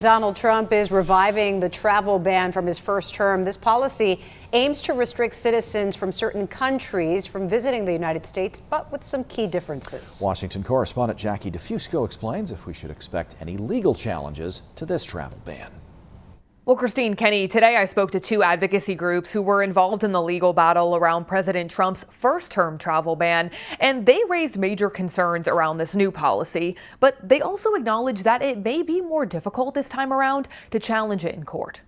Donald Trump is reviving the travel ban from his first term. This policy aims to restrict citizens from certain countries from visiting the United States, but with some key differences. Washington correspondent Jackie DeFusco explains if we should expect any legal challenges to this travel ban. Well, Christine, Kenny, today I spoke to two advocacy groups who were involved in the legal battle around President Trump's first-term travel ban, and they raised major concerns around this new policy. But they also acknowledged that it may be more difficult this time around to challenge it in court.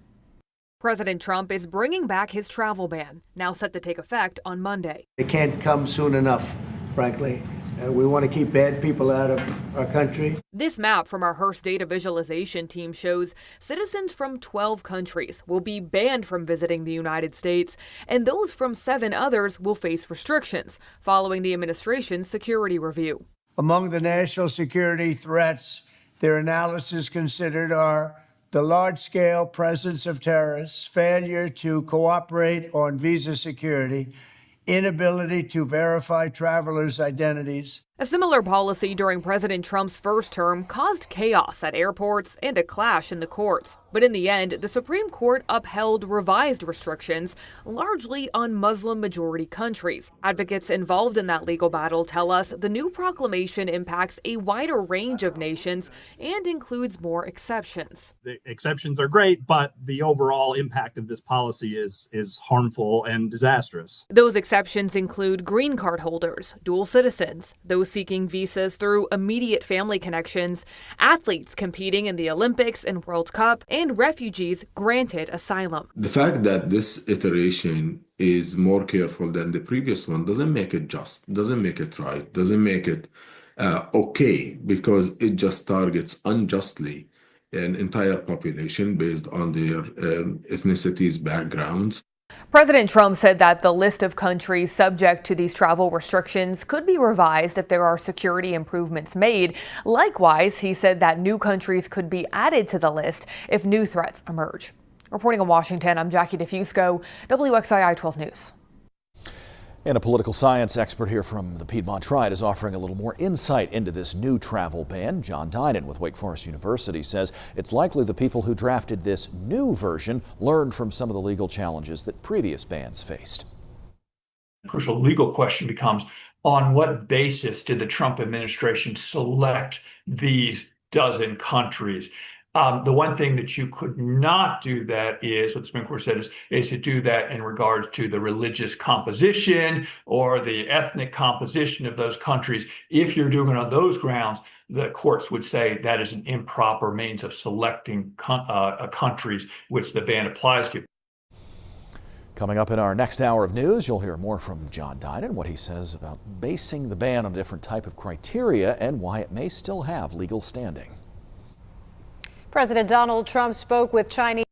President Trump is bringing back his travel ban, now set to take effect on Monday. It can't come soon enough, frankly. We want to keep bad people out of our country. This map from our Hearst data visualization team shows citizens from 12 countries will be banned from visiting the United States, and those from 7 others will face restrictions following the administration's security review. Among the national security threats, their analysis considered are the large-scale presence of terrorists, failure to cooperate on visa security, inability to verify travelers' identities. A similar policy during President Trump's first term caused chaos at airports and a clash in the courts. But in the end, the Supreme Court upheld revised restrictions, largely on Muslim-majority countries. Advocates involved in that legal battle tell us the new proclamation impacts a wider range of nations and includes more exceptions. The exceptions are great, but the overall impact of this policy is harmful and disastrous. Those exceptions include green card holders, dual citizens, those seeking visas through immediate family connections, athletes competing in the Olympics and World Cup, and refugees granted asylum. The fact that this iteration is more careful than the previous one doesn't make it just, doesn't make it right, doesn't make it okay, because it just targets unjustly an entire population based on their ethnicities, backgrounds. President Trump said that the list of countries subject to these travel restrictions could be revised if there are security improvements made. Likewise, he said that new countries could be added to the list if new threats emerge. Reporting in Washington, I'm Jackie DeFusco, WXII 12 News. And a political science expert here from the Piedmont Triad is offering a little more insight into this new travel ban. John Dinan with Wake Forest University says it's likely the people who drafted this new version learned from some of the legal challenges that previous bans faced. The crucial legal question becomes, on what basis did the Trump administration select these dozen countries? The one thing that you could not do that is, what the Supreme Court said is to do that in regards to the religious composition or the ethnic composition of those countries. If you're doing it on those grounds, the courts would say that is an improper means of selecting countries which the ban applies to. Coming up in our next hour of news, you'll hear more from John Dinan, what he says about basing the ban on a different type of criteria and why it may still have legal standing. President Donald Trump spoke with Chinese